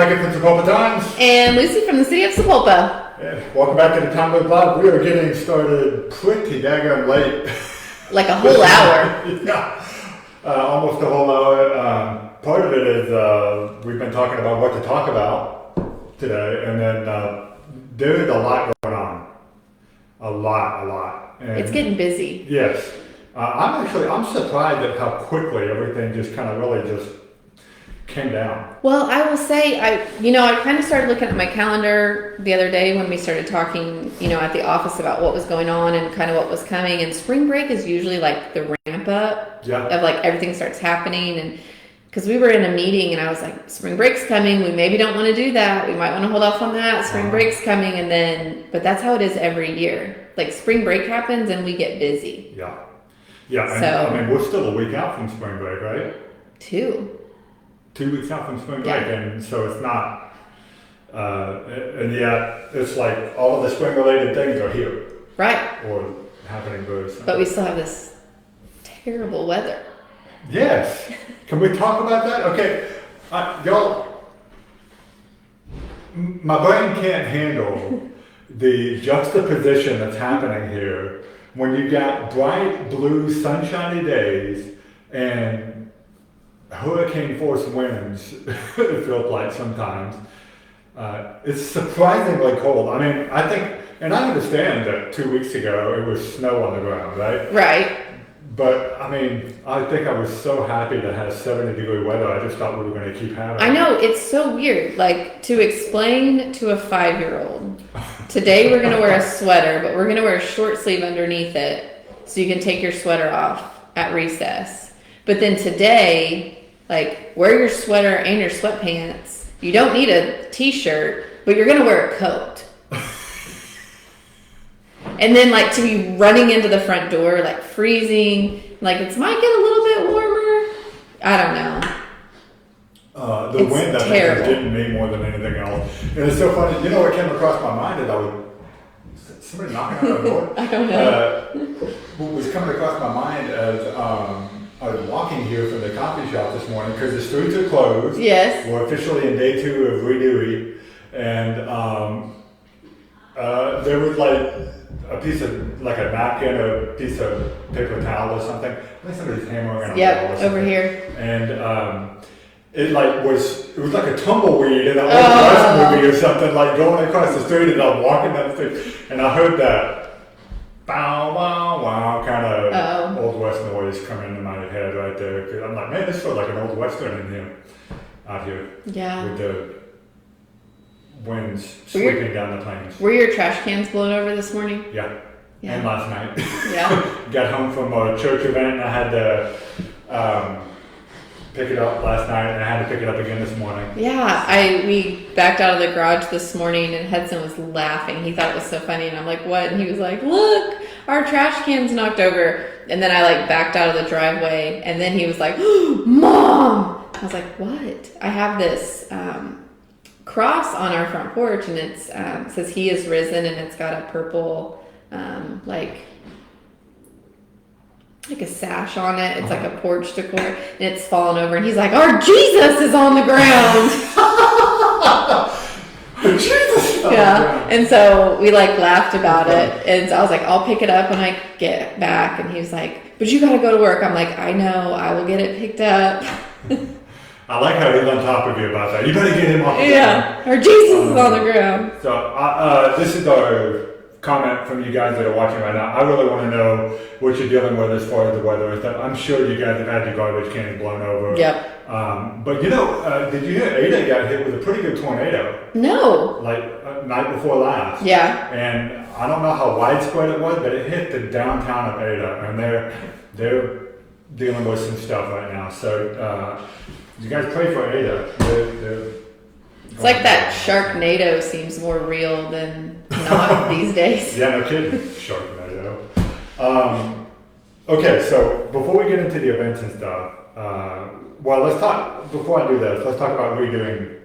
Mikey from Sapulpa Times. And Lucy from the city of Sapulpa. Yeah, welcome back to the Timeloop Live. We are getting started pretty daggone late. Like a whole hour. Yeah, almost a whole hour. Part of it is we've been talking about what to talk about today, and then there is a lot going on. A lot. And it's getting busy. Yes. I'm surprised at how quickly everything just kind of really just came down. Well, I will say, I kind of started looking at my calendar the other day when we started talking, at the office about what was going on and kind of what was coming. And spring break is usually like the ramp up of like everything starts happening. And because we were in a meeting and I was like, spring break's coming. We maybe don't want to do that. We might want to hold off on that. Spring break's coming. But that's how it is every year. Like spring break happens and we get busy. Yeah. And we're still a week out from spring break, right? 2 weeks out from spring break, and so it's not, and yet it's like all of the spring-related things are here, right? Or happening very soon. But we still have this terrible weather. Yes. Can we talk about that? Okay, y'all. My brain can't handle the juxtaposition that's happening here when you got bright blue, sunshiny days and hurricane force winds, it feels like sometimes. It's surprisingly cold. I mean, I think, and I understand that 2 weeks ago it was snow on the ground, right? Right. But I mean, I think I was so happy to have 70-degree weather. I just thought we were going to keep having it. I know, it's so weird. Like, to explain to a 5-year-old, today we're going to wear a sweater, but we're going to wear a short sleeve underneath it so you can take your sweater off at recess. But then today, like, wear your sweater and your sweatpants. You don't need a t-shirt, but you're going to wear a coat. And then, like, to be running into the front door, like, freezing. Like, it might get a little bit warmer. I don't know. The wind, I think, is getting me more than anything else. And it's so funny. What came across my mind is somebody knocking on the door? I don't know. What was coming across my mind as... I was walking here from the coffee shop this morning because the streets are closed. Yes. We're officially in day 2 of ReDewey. And there was like a piece of, like a napkin, a piece of paper towel or something. I think somebody's hammering on a wall or something. Over here. And it was like a tumbleweed in an old West movie or something, like going across the street, and I'm walking down the street and I heard that bow, wow, wow, kind of Old West noise come into my head right there. Cause I'm like, man, this feels like an old Western in here, out here. Yeah. With the winds sweeping down the plains. Were your trash cans blown over this morning? Yeah. And last night. Yeah. Got home from a church event and I had to pick it up last night, and I had to pick it up again this morning. Yeah, we backed out of the garage this morning, and Hudson was laughing. He thought it was so funny, and I'm like, what? And he was like, look, our trash can's knocked over. And then I backed out of the driveway, and then he was like, oh, Mom! I was like, what? I have this cross on our front porch, and it says He is risen, and it's got a purple, like a sash on it. It's like a porch decor, and it's fallen over, and he's like, our Jesus is on the ground. Jesus. Yeah. And so we laughed about it, and so I was like, I'll pick it up when I get back. And he was like, but you gotta go to work. I'm like, I know, I will get it picked up. I like how he's on top of you about that. You better get him off the ground. Yeah, our Jesus is on the ground. So this is our comment from you guys that are watching right now. I really want to know what you're dealing with as far as the weather. I'm sure you guys have had your garbage cans blown over. Yep. But did you hear Ada got hit with a pretty good tornado? No. Night before last. Yeah. And I don't know how widespread it was, but it hit the downtown of Ada, and they're dealing with some stuff right now. So you guys pray for Ada. It's like that Sharknado seems more real than not these days. Yeah, no kidding. Sharknado. Okay, so before we get into the events and stuff, let's talk, before I do this, let's talk about redoing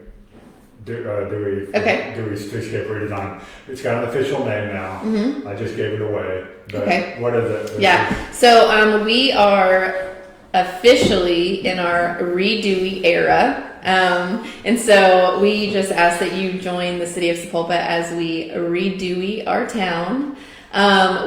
Dewey Streetscape Redesign. It's got an official name now. Mm-hmm. I just gave it away. But what is it? Yeah, so we are officially in our ReDewey era. And so we just ask that you join the city of Sapulpa as we ReDewey our town.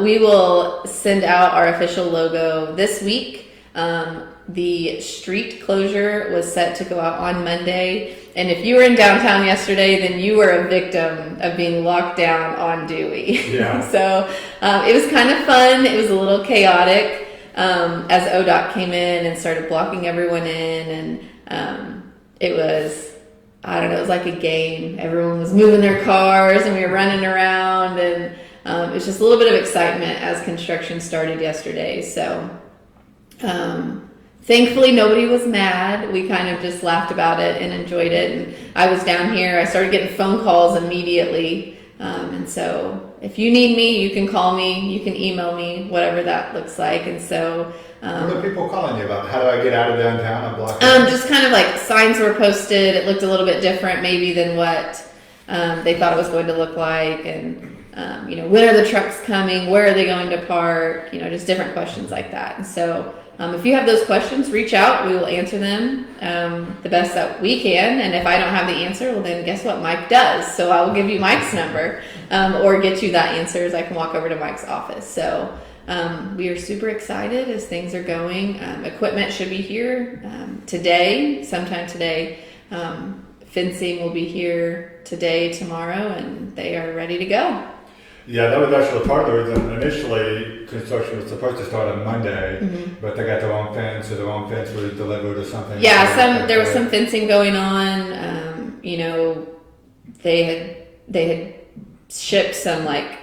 We will send out our official logo this week. The street closure was set to go out on Monday. And if you were in downtown yesterday, then you were a victim of being locked down on Dewey. Yeah. So it was kind of fun. It was a little chaotic as ODOT came in and started blocking everyone in. And it was, I don't know, it was like a game. Everyone was moving their cars and we were running around. And it was just a little bit of excitement as construction started yesterday. So thankfully, nobody was mad. We kind of just laughed about it and enjoyed it. And I was down here. I started getting phone calls immediately. And so if you need me, you can call me. You can email me, whatever that looks like. And so... what are people calling you about? How do I get out of downtown and block just kind of like signs were posted. It looked a little bit different maybe than what they thought it was going to look like. And, when are the trucks coming? Where are they going to park? Just different questions like that. And so... if you have those questions, reach out. We will answer them the best that we can. And if I don't have the answer, well, then guess what? Mike does. So I will give you Mike's number or get you that answer as I can walk over to Mike's office. So we are super excited as things are going. Equipment should be here today, sometime today. Fencing will be here today, tomorrow, and they are ready to go. Yeah, that was actually part of the reason. Initially, construction was supposed to start on Monday, but they got the wrong fence, or the wrong fence was delivered or something. Yeah, there was some fencing going on. They had shipped some like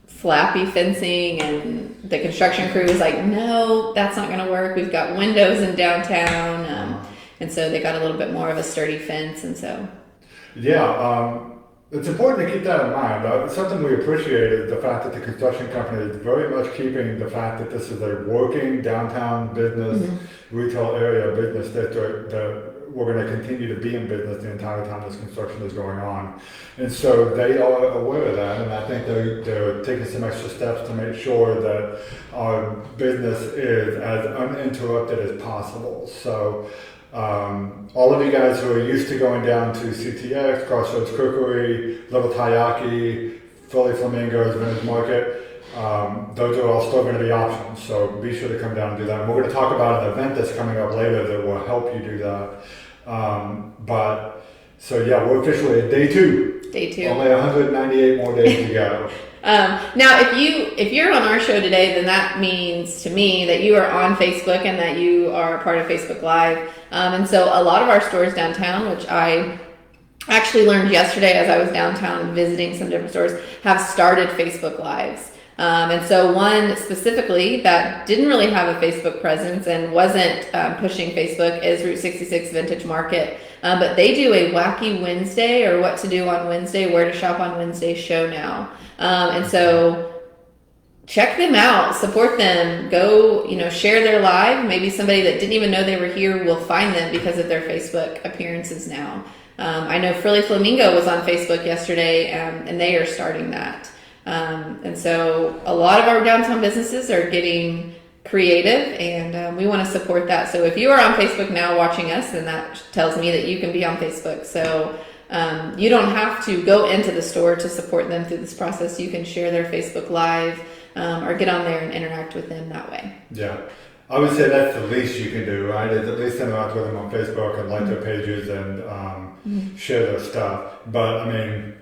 flappy fencing, and the construction crew was like, "No, that's not going to work. We've got windows in downtown," and so they got a little bit more of a sturdy fence, and so. Yeah. It's important to keep that in mind. Something we appreciate is the fact that the construction company is very much keeping the fact that this is a working downtown business, retail area business district, that we're going to continue to be in business the entire time this construction is going on. And so they are aware of that, and I think they're taking some extra steps to make sure that our business is as uninterrupted as possible. So all of you guys who are used to going down to CTX, Crossroads Cookery, Little Taiyaki, Philly Flamingos, Vintage Market, those are all still going to be options. So be sure to come down and do that. And we're going to talk about an event that's coming up later that will help you do that. We're officially at day two. Day two. Only 198 more days to go. Now, if you're on our show today, then that means to me that you are on Facebook and that you are a part of Facebook Live. And so a lot of our stores downtown, which I actually learned yesterday as I was downtown visiting some different stores, have started Facebook Lives. And so one specifically that didn't really have a Facebook presence and wasn't pushing Facebook is Route 66 Vintage Market. But they do a Wacky Wednesday, or What to Do on Wednesday, Where to Shop on Wednesday show now. And so check them out, support them, go, share their live. Maybe somebody that didn't even know they were here will find them because of their Facebook appearances now. I know Frilly Flamingo was on Facebook yesterday, and they are starting that. And so a lot of our downtown businesses are getting creative, and we want to support that. So if you are on Facebook now watching us, then that tells me that you can be on Facebook. So you don't have to go into the store to support them through this process. You can share their Facebook Live or get on there and interact with them that way. Yeah. I would say that's the least you can do, right? Is at least interact with them on Facebook and like their pages and share their stuff. But I mean,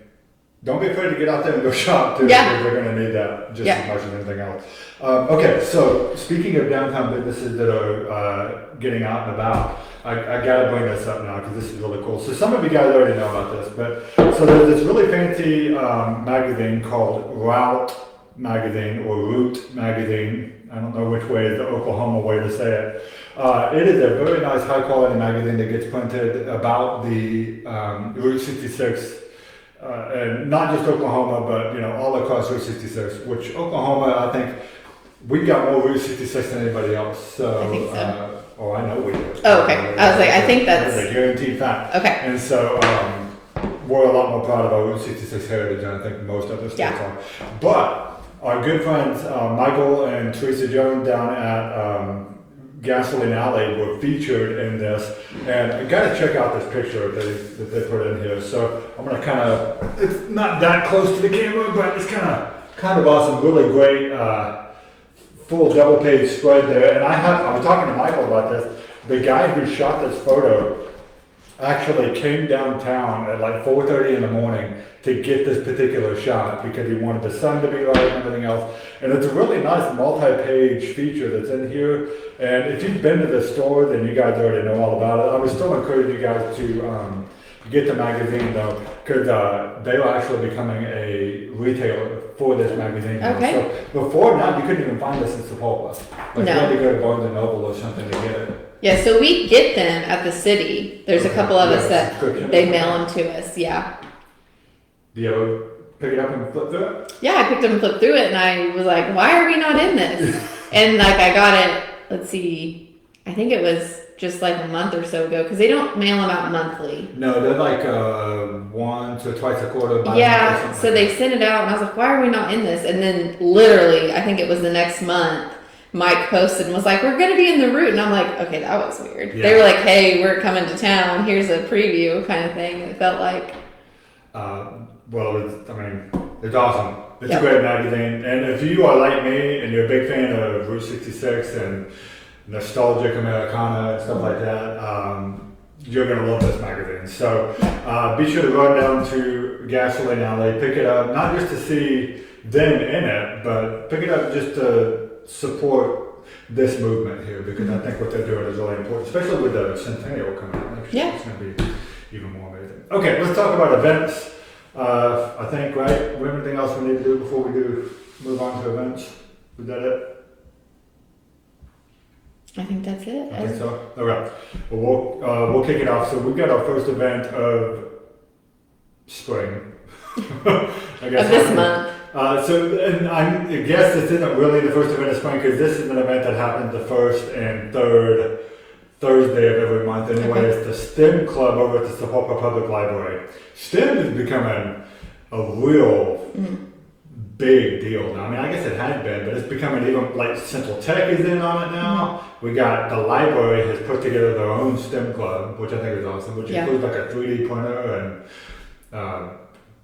don't be afraid to get out there and go shop too, because they're going to need that just as much as anything else. Okay, so speaking of downtown businesses that are getting out and about, I got to bring this up now because this is really cool. So some of you guys already know about this, but so there's this really fancy magazine called Route Magazine or Route Magazine. I don't know which way is the Oklahoma way to say it. It is a very nice high quality magazine that gets printed about the Route 66 and not just Oklahoma, but all across Route 66, which Oklahoma, I think we've got more Route 66 than anybody else. So, I think so. I know we do. Oh, okay. I was like, I think that's a guaranteed fact. Okay. And so we're a lot more proud of our Route 66 heritage than I think most other states are. But our good friends Michael and Teresa Jones down at Gasoline Alley were featured in this, and I gotta check out this picture that they put in here. So I'm gonna kind of, it's not that close to the camera, but it's kind of awesome, really great, full double page spread there. And I was talking to Michael about this. The guy who shot this photo actually came downtown at like 4:30 in the morning to get this particular shot because he wanted the sun to be right and everything else. And it's a really nice multi-page feature that's in here. And if you've been to the store, then you guys already know all about it. I would still encourage you guys to get the magazine though, because they are actually becoming a retailer for this magazine. Okay. So before now, you couldn't even find this in Sapulpa. Like you had to go to Barnes and Noble or something to get it. Yeah, so we get them at the city. There's a couple of us that they mail them to us. Yeah. Do you ever pick it up and flip through it? Yeah, I picked up and flipped through it, and I was like, "Why are we not in this?" And like I got it. Let's see. I think it was just like a month or so ago because they don't mail them out monthly. No, they're like once or twice a quarter. Yeah, so they sent it out, and I was like, "Why are we not in this?" And then literally, I think it was the next month. Mike posted and was like, "We're going to be in the route." And I'm like, okay, that was weird. Yeah. They were like, "Hey, we're coming to town. Here's a preview," kind of thing. It felt like. Well, it's awesome. It's a great magazine. And if you are like me and you're a big fan of Route 66 and nostalgic Americana and stuff like that, you're going to love this magazine. So be sure to run down to Gasoline Alley, pick it up, not just to see them in it, but pick it up just to support this movement here, because I think what they're doing is really important, especially with the centennial coming up next year. It's going to be even more amazing. Okay, let's talk about events. I think, right? Anything else we need to do before we move on to events? Is that it? I think that's it. I think so. All right. Well, we'll kick it off. So we've got our first event of spring. I guess of this month. And I guess this isn't really the first event of spring because this is an event that happens the first and third Thursday of every month. Anyway, It's the STEM Club over at the Sapulpa Public Library. STEM is becoming a real big deal now. I mean, I guess it had been, but it's becoming even like Central Tech is in on it now. We got the library has put together their own STEM Club, which I think is awesome, which includes like a 3D printer and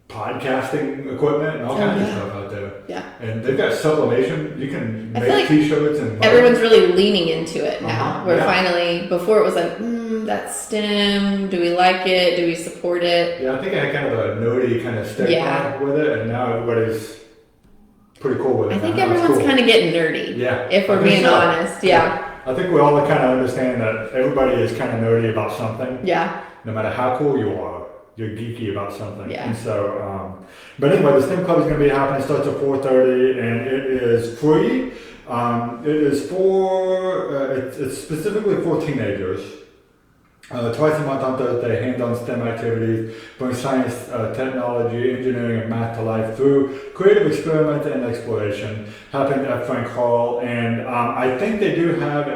podcasting equipment and all kinds of stuff out there. Yeah. And they've got sublimation. You can make t-shirts and everyone's really leaning into it now. We're finally, before it was like, that's STEM. Do we like it? Do we support it? Yeah, I think I had kind of a nerdy kind of stigma with it, and now everybody's pretty cool with it. I think everyone's kind of getting nerdy. Yeah. If we're being honest. Yeah. I think we all kind of understand that everybody is kind of nerdy about something. Yeah. No matter how cool you are. You're geeky about something. Yeah. And so, but anyway, the STEM Club is going to be happening. It starts at 4:30 and it is free. It is it's specifically for teenagers. Twice a month on Thursday, hands-on STEM activities bring science, technology, engineering, and math to life through creative experiment and exploration. Happening at Frank Hall, and I think they do have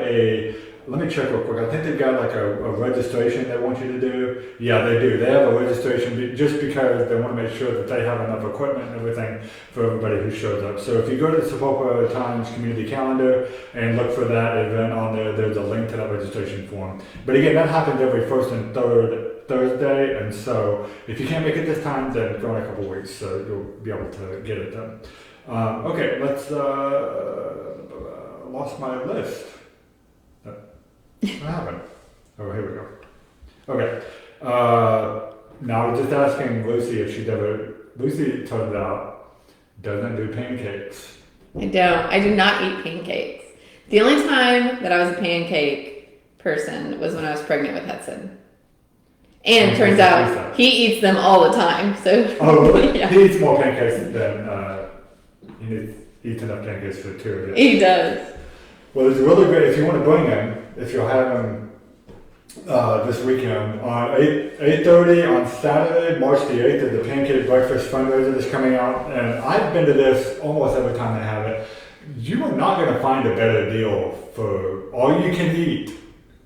let me check real quick. I think they've got like a registration they want you to do. Yeah, they do. They have a registration just because they want to make sure that they have enough equipment and everything for everybody who shows up. So if you go to the Sapulpa Times community calendar and look for that event on there, there's a link to that registration form. But again, that happens every first and third Thursday, and so if you can't make it this time, then go in a couple weeks, so you'll be able to get it done. Okay, let's. Lost my list. What happened? Oh, here we go. Okay. Now I was just asking Lucy if she'd ever. Lucy, turns out, doesn't do pancakes. I don't. I do not eat pancakes. The only time that I was a pancake person was when I was pregnant with Hudson. And it turns out he eats them all the time. So. Oh, really? Yeah. He eats more pancakes than he eats enough pancakes for 2 of you. He does. Well, it's really great if you want to bring him. If you'll have him this weekend on 8:30 on Saturday, March the 8th, is the Pancake Breakfast fundraiser that's coming out, and I've been to this almost every time they have it. You are not going to find a better deal for all you can eat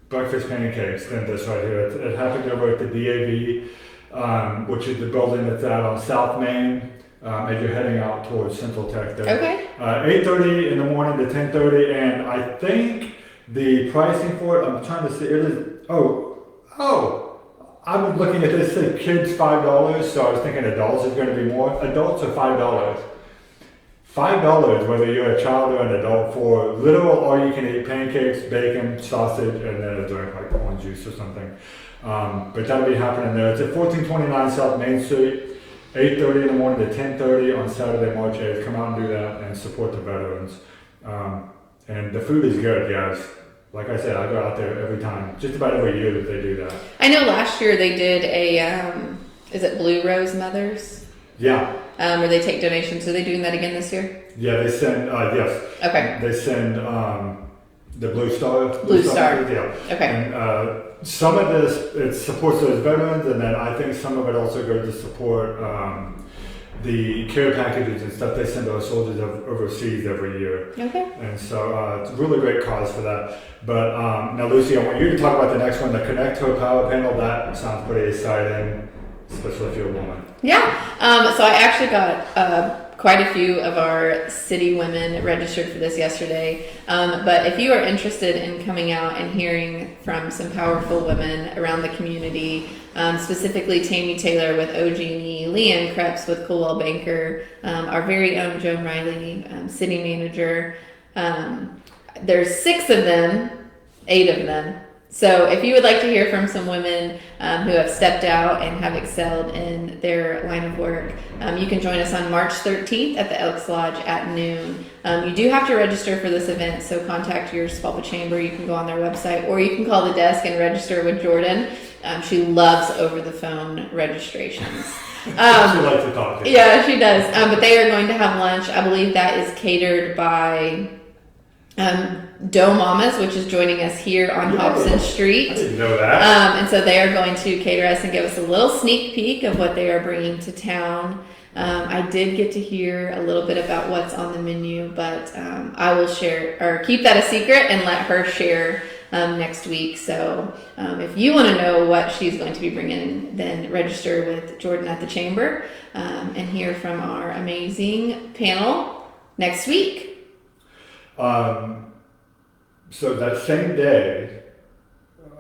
breakfast pancakes than this right here. It happens over at the DAV, which is the building that's out on South Main. As you're heading out towards Central Tech there. Okay. 8:30 in the morning to 10:30, and I think The pricing for it, I'm trying to see, it is, I was looking at this, said kids $5, so I was thinking adults is going to be more. Adults are $5. $5, whether you're a child or an adult, for literal all-you-can-eat pancakes, bacon, sausage, and then a drink like orange juice or something. But that'll be happening there. It's at 1429 South Main Street, 8:30 in the morning to 10:30 on Saturday, March 8th. Come out and do that and support the veterans. And the food is good, guys. Like I said, I go out there every time, just about every year that they do that. I know last year they did a, is it Blue Rose Mothers? Yeah. Where they take donations. Are they doing that again this year? Yeah, they send, yes. Okay. They send the Blue Star. Blue Star. Yeah. Okay. And some of this, it supports those veterans, and then I think some of it also goes to support the care packages and stuff they send to our soldiers overseas every year. Okay. And so it's a really great cause for that. But now, Lucy, I want you to talk about the next one, the Connect to a Power Panel. That sounds pretty exciting, especially if you're a woman. Yeah. So I actually got quite a few of our city women registered for this yesterday. But if you are interested in coming out and hearing from some powerful women around the community, specifically Tammy Taylor with OG&E, Leanne Krebs with Coldwell Banker, our very own Joan Riley, city manager. There's 6 of them, 8 of them. So if you would like to hear from some women who have stepped out and have excelled in their line of work, you can join us on March 13th at the Elks Lodge at noon. You do have to register for this event, so contact your Sapulpa Chamber. You can go on their website, or you can call the desk and register with Jordan. She loves over-the-phone registrations. She likes to talk to you. Yeah, she does. But they are going to have lunch. I believe that is catered by Doe Mamas, which is joining us here on Hobson Street. I didn't know that. And so they are going to cater us and give us a little sneak peek of what they are bringing to town. I did get to hear a little bit about what's on the menu, but I will share or keep that a secret and let her share next week. So if you want to know what she's going to be bringing, then register with Jordan at the Chamber and hear from our amazing panel next week. So that same day,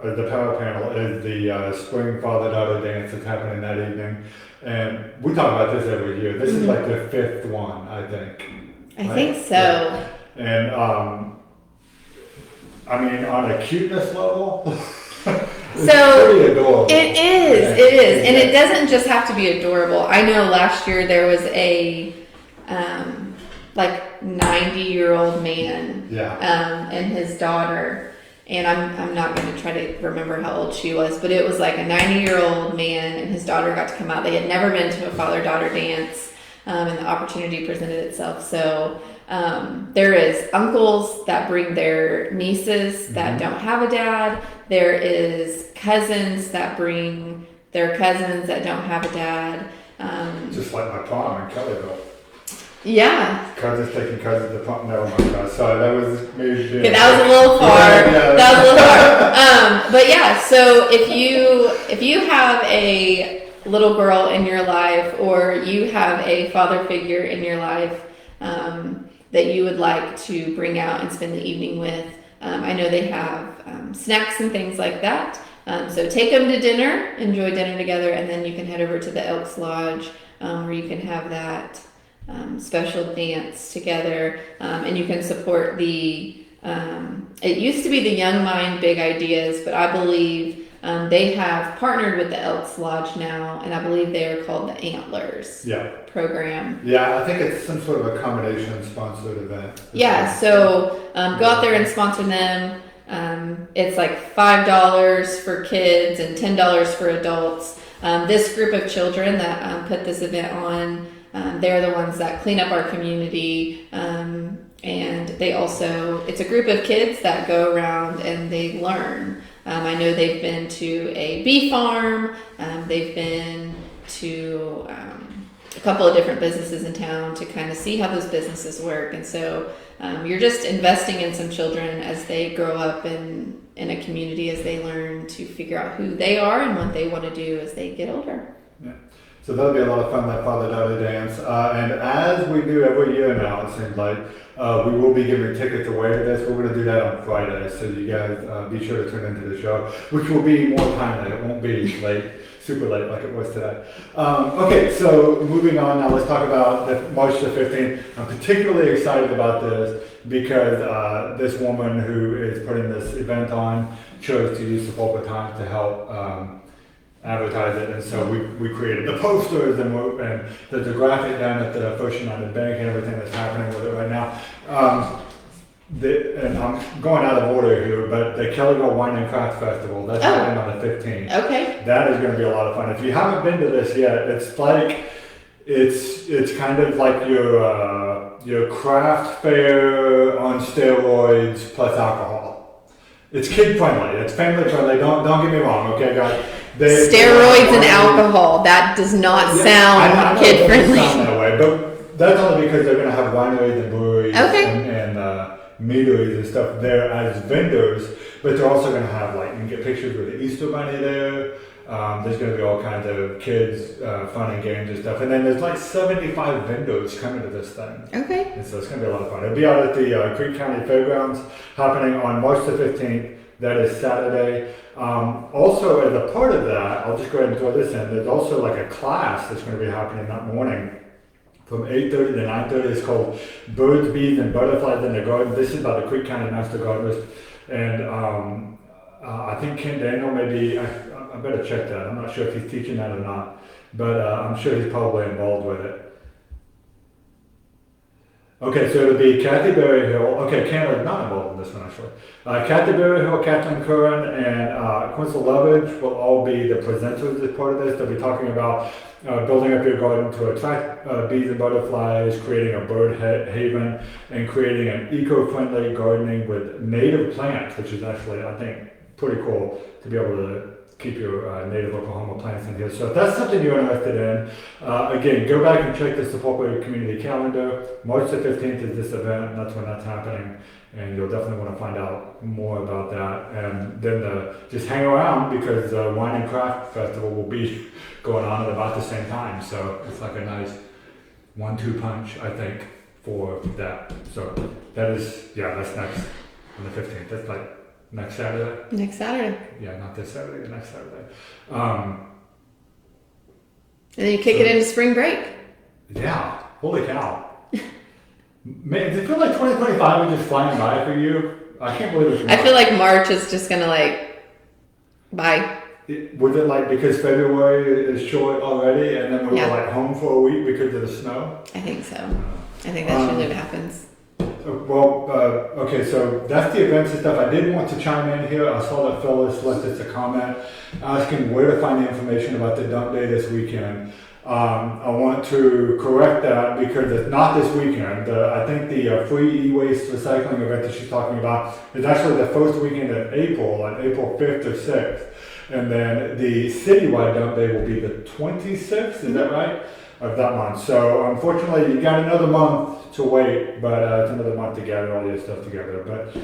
the power panel is the spring father-daughter dance that's happening that evening. And we talk about this every year. This is like the 5th one, I think. I think so. Yeah. And I mean, on a cuteness level, it's pretty adorable. It is. And it doesn't just have to be adorable. I know last year there was a 90-year-old man and his daughter, and I'm not going to try to remember how old she was, but it was like a 90-year-old man and his daughter got to come out. They had never been to a father-daughter dance, and the opportunity presented itself. So there is uncles that bring their nieces that don't have a dad. There is cousins that bring their cousins that don't have a dad. Just like my prom in Kellyville. Yeah. Cousins taking cousins to pump. Never mind, guys. Sorry, that was maybe. Okay, that was a little far. That was a little far. But yeah, so if you have a little girl in your life, or you have a father figure in your life that you would like to bring out and spend the evening with, I know they have snacks and things like that. So take them to dinner, enjoy dinner together, and then you can head over to the Elks Lodge where you can have that special dance together, and you can support the it used to be the Young Mind Big Ideas, but I believe they have partnered with the Elks Lodge now, and I believe they are called the Antlers program. Yeah, I think it's some sort of a combination sponsored event. Yeah, so go out there and sponsor them. It's like $5 for kids and $10 for adults. This group of children that put this event on, they're the ones that clean up our community, and they also, it's a group of kids that go around and they learn. I know they've been to a bee farm, they've been to a couple of different businesses in town to kind of see how those businesses work. And so you're just investing in some children as they grow up in a community, as they learn to figure out who they are and what they want to do as they get older. Yeah. So that'll be a lot of fun, that father-daughter dance. And as we do every year now, it seems like, We will be giving tickets away to this. We're going to do that on Friday, so you guys be sure to tune into the show, which will be more timely. It won't be late, super late like it was today. Okay, so moving on now, let's talk about March the 15th. I'm particularly excited about this because this woman who is putting this event on chose to use Sapulpa Times to help advertise it, and so we created the posters and there's a graphic down at the First United Bank and everything that's happening with it right now. And I'm going out of order here, but the Kellyville Wine and Craft Festival, that's happening on the 15th. Okay. That is going to be a lot of fun. If you haven't been to this yet, it's kind of like your craft fair on steroids plus alcohol. It's kid friendly. It's family friendly. Don't get me wrong, okay, guys. Steroids and alcohol. That does not sound kid friendly. Sound that way, but that's only because they're going to have wineries and breweries and meaderies and stuff there as vendors. But they're also going to have, like, you can get pictures with the Easter Bunny there. There's going to be all kinds of kids fun and games and stuff. And then there's like 75 vendors coming to this thing. Okay. And so it's going to be a lot of fun. It'll be out at the Creek County Fairgrounds, happening on March the 15th. That is Saturday. Also, as a part of that, I'll just go ahead and throw this in. There's also like a class that's going to be happening that morning from 8:30 to 9:30. It's called Birds, Bees, and Butterflies in the Garden. This is by the Creek County Master Gardeners. And I think Ken Daniel maybe, I better check that. I'm not sure if he's teaching that or not, but I'm sure he's probably involved with it. Okay, so it'll be Kathy Berryhill. Okay, Canada's not involved in this one actually. Kathy Berryhill, Kathleen Curran, and Quincy Lovage will all be the presenters as part of this. They'll be talking about building up your garden to attract bees and butterflies, creating a bird haven, and creating an eco-friendly gardening with native plants, which is actually, I think, pretty cool to be able to keep your native Oklahoma plants in here. So if that's something you're interested in, again, go back and check the Sapulpa community calendar. March the 15th is this event, and that's when that's happening. And you'll definitely want to find out more about that. And then just hang around because the Wine and Craft Festival will be going on at about the same time. So it's like a nice 1-2 punch, I think, for that. So that is, that's next on the 15th. That's like next Saturday? Next Saturday. Yeah, not this Saturday, the next Saturday. And then you kick it into spring break. Yeah, holy cow. Man, does it feel like 2025 is just flying by for you? I can't believe it's March. I feel like March is just going to bye. Was it like because February is short already and then we were like home for a week because of the snow? I think so. I think that's usually what happens. Well, okay, so that's the events and stuff. I did want to chime in here. I saw that Phyllis left us a comment asking where to find the information about the dump day this weekend. I want to correct that because it's not this weekend. I think the free e-waste recycling event that she's talking about is actually the first weekend in April, on April 5th or 6th. And then the citywide dump day will be the 26th, is that right? Of that month. So unfortunately, you got another month to wait, but it's another month to gather all your stuff together. But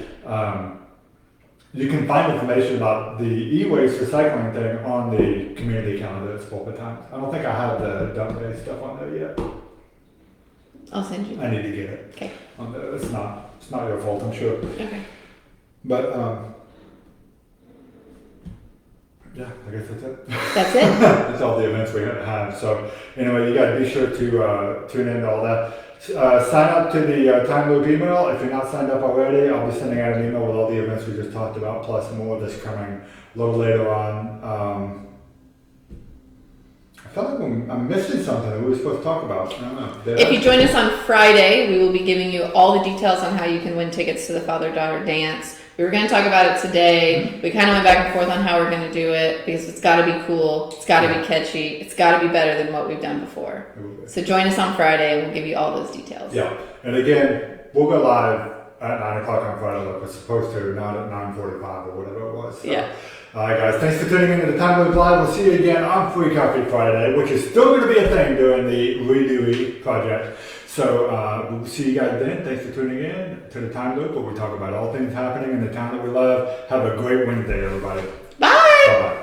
you can find information about the e-waste recycling thing on the community calendar at Sapulpa Times. I don't think I have the dump day stuff on there yet. I'll send you that. I need to get it. Okay. On there. It's not your fault, I'm sure. Okay. But yeah, I guess that's it. That's it? That's all the events we have. So anyway, you got to be sure to tune in to all that. Sign up to the Timeloop email. If you're not signed up already, I'll be sending out an email with all the events we just talked about, plus more that's coming a little later on. I feel like I'm missing something that we were supposed to talk about. I don't know. If you join us on Friday, we will be giving you all the details on how you can win tickets to the father-daughter dance. We were going to talk about it today. We kind of went back and forth on how we're going to do it because it's got to be cool. It's got to be catchy. It's got to be better than what we've done before. So join us on Friday and we'll give you all those details. Yeah. And again, we'll go live at 9 o'clock on Friday like we're supposed to, not at 9:45 or whatever it was. So, yeah. All right, guys. Thanks for tuning in to the Timeloop Live. We'll see you again on Free Coffee Friday, which is still going to be a thing during the ReDewey project. So we'll see you guys then. Thanks for tuning in to the Timeloop, where we talk about all things happening in the town that we love. Have a great Wednesday, everybody. Bye. Bye-bye.